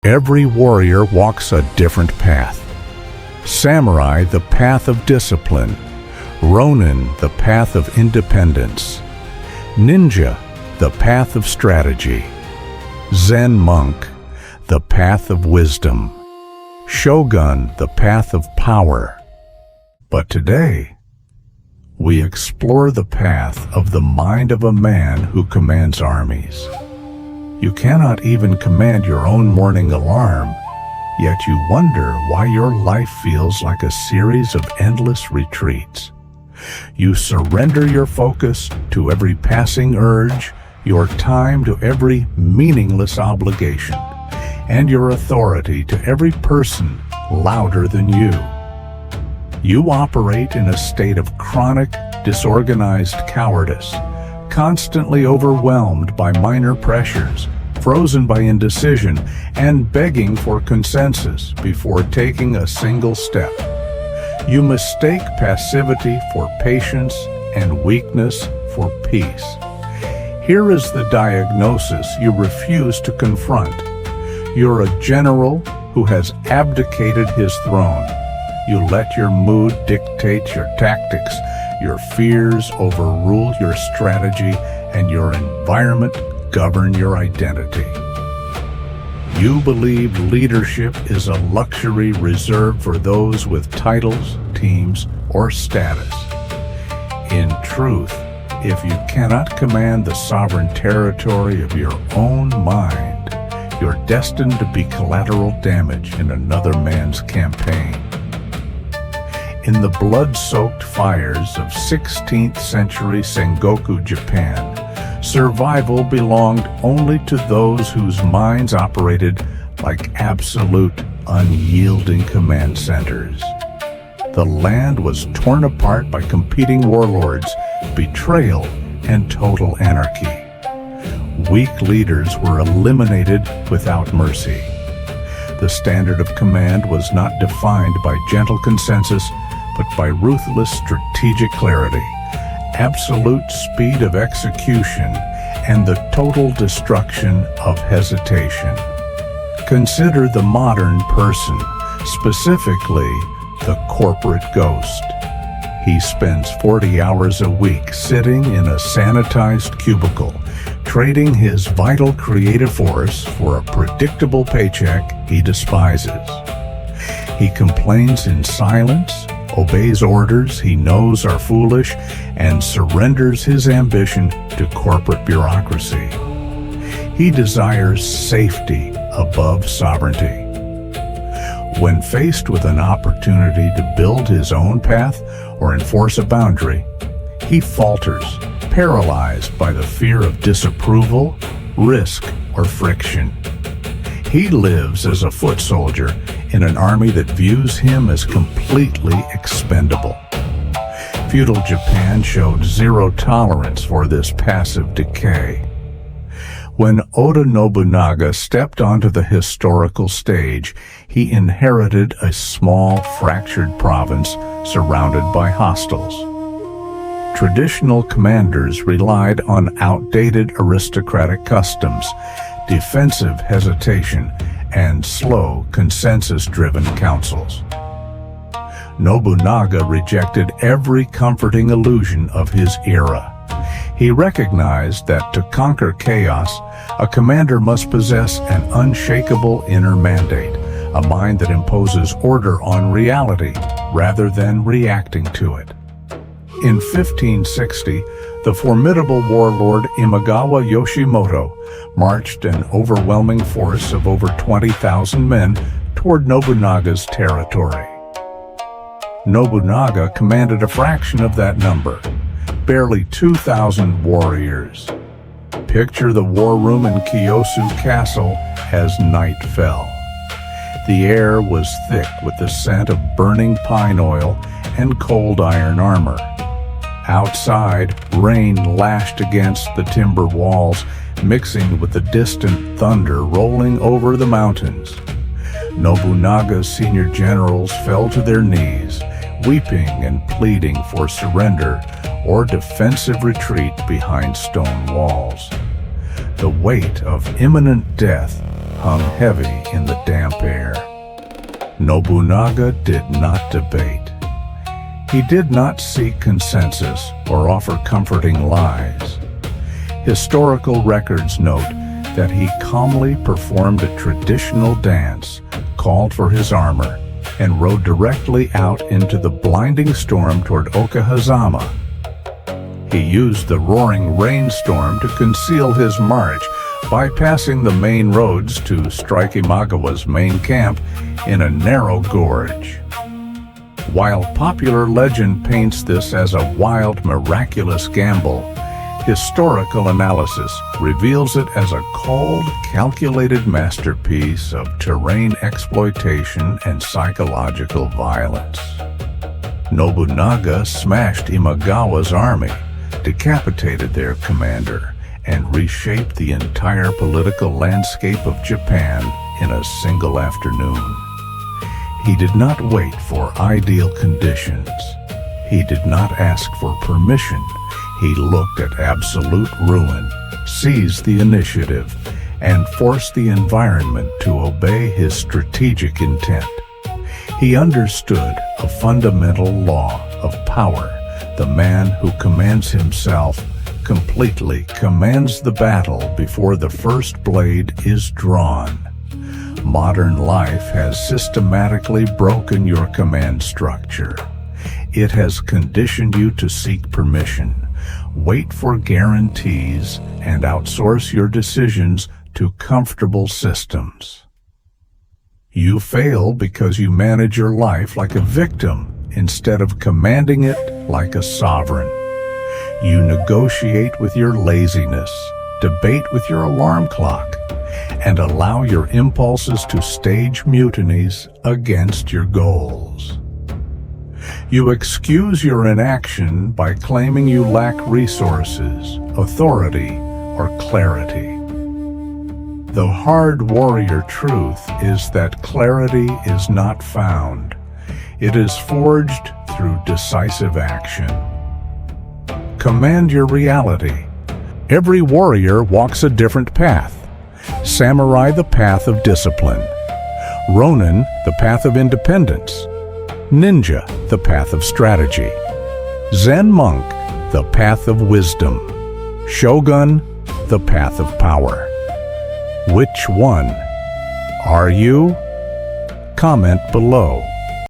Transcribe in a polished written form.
Every warrior walks a different path. Samurai, the path of discipline. Ronin, the path of independence. Ninja, the path of strategy. Zen monk, the path of wisdom. Shogun, the path of power. But today, we explore the path of the mind of a man who commands armies. You cannot even command your own morning alarm, yet you wonder why your life feels like a series of endless retreats. You surrender your focus to every passing urge, your time to every meaningless obligation, and your authority to every person louder than you. You operate in a state of chronic, disorganized cowardice, constantly overwhelmed by minor pressures, frozen by indecision, and begging for consensus before taking a single step. You mistake passivity for patience and weakness for peace. Here is the diagnosis you refuse to confront. You're a general who has abdicated his throne. You let your mood dictate your tactics, your fears overrule your strategy, and your environment govern your identity. You believe leadership is a luxury reserved for those with titles, teams, or status. In truth, if you cannot command the sovereign territory of your own mind, you're destined to be collateral damage in another man's campaign. In the blood-soaked fires of 16th century Sengoku Japan, survival belonged only to those whose minds operated like absolute, unyielding command centers. The land was torn apart by competing warlords, betrayal, and total anarchy. Weak leaders were eliminated without mercy. The standard of command was not defined by gentle consensus, but by ruthless strategic clarity, absolute speed of execution, and the total destruction of hesitation. Consider the modern person, specifically the corporate ghost. He spends 40 hours a week sitting in a sanitized cubicle, trading his vital creative force for a predictable paycheck he despises. He complains in silence, obeys orders he knows are foolish, and surrenders his ambition to corporate bureaucracy. He desires safety above sovereignty. When faced with an opportunity to build his own path or enforce a boundary, he falters, paralyzed by the fear of disapproval, risk, or friction. He lives as a foot soldier in an army that views him as completely expendable. Feudal Japan showed zero tolerance for this passive decay. When Oda Nobunaga stepped onto the historical stage, he inherited a small, fractured province surrounded by hostiles. Traditional commanders relied on outdated aristocratic customs, defensive hesitation, and slow, consensus-driven councils. Nobunaga rejected every comforting illusion of his era. He recognized that to conquer chaos, a commander must possess an unshakable inner mandate, a mind that imposes order on reality rather than reacting to it. In 1560, the formidable warlord Imagawa Yoshimoto marched an overwhelming force of over 20,000 men toward Nobunaga's territory. Nobunaga commanded a fraction of that number, barely 2,000 warriors. Picture the war room in Kiyosu Castle as night fell. The air was thick with the scent of burning pine oil and cold iron armor. Outside, rain lashed against the timber walls, mixing with the distant thunder rolling over the mountains. Nobunaga's senior generals fell to their knees, weeping and pleading for surrender or defensive retreat behind stone walls. The weight of imminent death hung heavy in the damp air. Nobunaga did not debate. He did not seek consensus or offer comforting lies. Historical records note that he calmly performed a traditional dance, called for his armor, and rode directly out into the blinding storm toward Okahazama. He used the roaring rainstorm to conceal his march, bypassing the main roads to strike Imagawa's main camp in a narrow gorge. While popular legend paints this as a wild, miraculous gamble, historical analysis reveals it as a cold, calculated masterpiece of terrain exploitation and psychological violence. Nobunaga smashed Imagawa's army, decapitated their commander, and reshaped the entire political landscape of Japan in a single afternoon. He did not wait for ideal conditions. He did not ask for permission. He looked at absolute ruin, seized the initiative, and forced the environment to obey his strategic intent. He understood a fundamental law of power. The man who commands himself completely commands the battle before the first blade is drawn. Modern life has systematically broken your command structure. It has conditioned you to seek permission, wait for guarantees, and outsource your decisions to comfortable systems. You fail because you manage your life like a victim instead of commanding it like a sovereign. You negotiate with your laziness, debate with your alarm clock, and allow your impulses to stage mutinies against your goals. You excuse your inaction by claiming you lack resources, authority, or clarity. The hard warrior truth is that clarity is not found. It is forged through decisive action. Command your reality. Every warrior walks a different path. Samurai, the path of discipline. Ronin, the path of independence. Ninja, the path of strategy. Zen monk, the path of wisdom. Shogun, the path of power. Which one are you? Comment below.